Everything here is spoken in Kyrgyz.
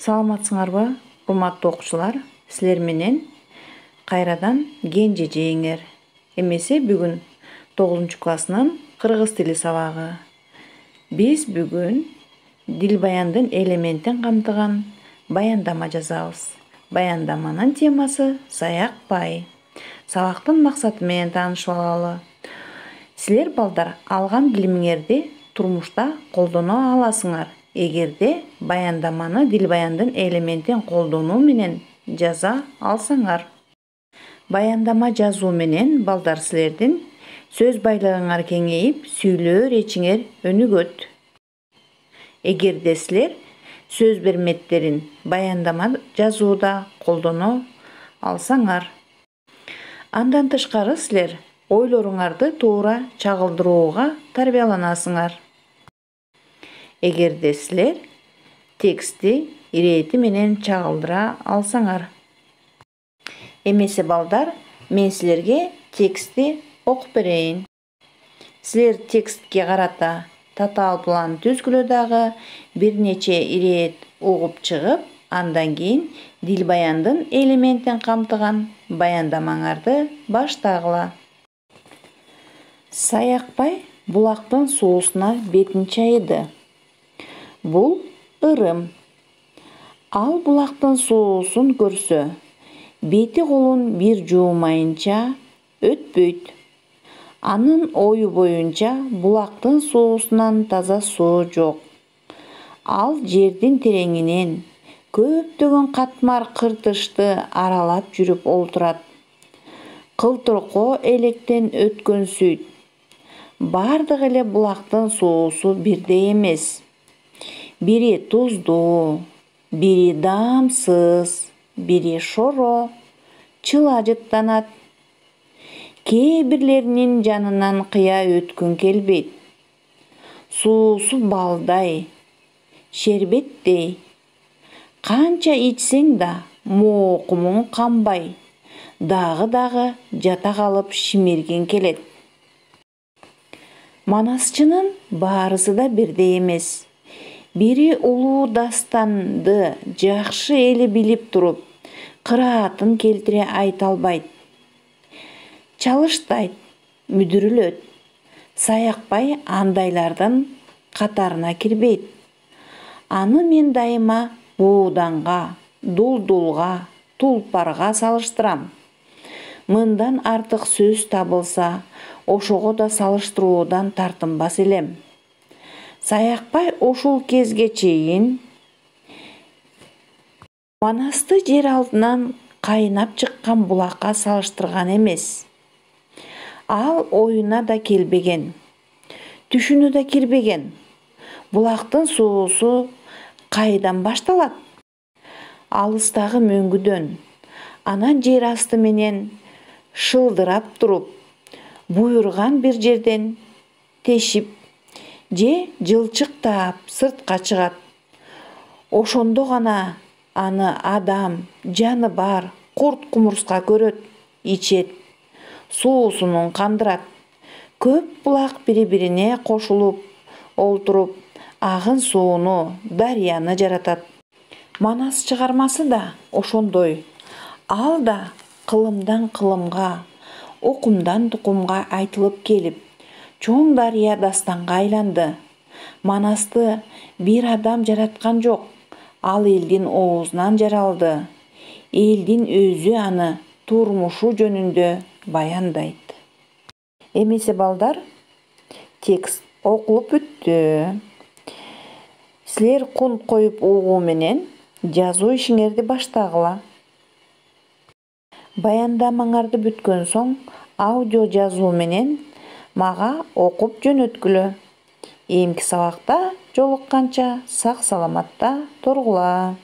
Саламатсыңарбы, урматтуу окуучулар? Силер менен кайрадан Кенже жээңер. Эмесе бүгүн 9-класснын кыргыз тили сабагы. Биз бүгүн дил баяндын элементин камтыган баяндама жазабыз. Баяндаманын темасы саякпай. Сабактын максаты менен таанышып алалы. Силер балдар алган билимиңерди турмушта колдоно аласыңар. Эгерде баяндаманы дил баяндын элементин колдонуу менен жаза алсаңар. Баяндама жазуу менен балдар силердин сөз байлыгыңар кеңейип, сүйлөө эречиңер өнүгөт. Эгерде силер сөз берметтерин баяндама жазууда колдоно алсаңар. Андан тышкары силер ойлоруңарды туура чагылдырууга тарбияланасыңар. Эгерде силер текстти ирети менен чагылдыра алсаңар. Эмесе балдар, мен силерге текстти окуп берейин. Силер текстке карата татаал план түзгүлө дагы бир нече ирет угуп чыгып, андан кийин дил баяндын элементин камтыган баяндамаңарды баштагыла. Саякпай булактын суусуна бетин чайды. Бул ырым. Ал булактын суусун көрсө, бети колун бир жуумайынча өтпөйт. Анын ою боюнча булактын суусунан таза суу жок. Ал жердин тереңинен көптөгөн катмар кыртышты аралап жүрүп олтурат. Кылтыркоо электен өткөн сүйт. Бардык эле булактын суусу бирдей эмес. Бири туздуу, бири даамсыз, бири шоро, чыла жыттанат. Кээ бирлеринин жанынан кыя өткүн келбейт. Суусу балдай, шербеттей. Канча ичсең да моокумуң камбай, дагы жата калып шимиргиң келет. Манасчынын баарысы да бирдей эмес. Бири улуу дастанды жакшы эли билип туруп, кыраатын келтире айта албайт. Чалыштайт, мүдүрүлөт. Саякпай андайлардын катарына кирбейт. Аны мен дайыма бууданга, дулдулга, тулпарга салыштырам. Мындан артык сөз табылса, ошого да салыштыруудан тартынбас элем. Саякпай ушул кезге чейин манасты жер алтынан кайнап чыккан булакка салыштырган эмес. Ал оюна да келбеген, түшүнө да кирбеген. Булактын суусу кайдан башталат? Алыстагы мөңгүдөн, анан жер асты менен шылдырап туруп, буйрган бир жерден тешип же жылчыктап сыртка чыгат. Ошондо гана аны адам, жаны бар курт-кумурска көрөт, ичет, суусунун кандырат. Көп булак бири-бирине кошулуп олтуруп, агын сууну, дарыяны жаратат. Манас чыгармасы да ошондой. Ал да кылымдан кылымга, окумдан тукумга айтылып келип, чоң дарыя дастанга айланды. Манасты бир адам жараткан жок, ал элдин оозунан жаралды. Элдин өзү аны турмушу жөнүндө баяндайт. Эмесе балдар, текст окулуп бүттү. Силер кунт коюп угуу менен жазуу ишиңерди баштагыла. Баяндамаңарды бүткөн соң аудио жазуу менен мага окуп жөнөткүлө. Эмки сабакта жолукканча сак саламатта тургула.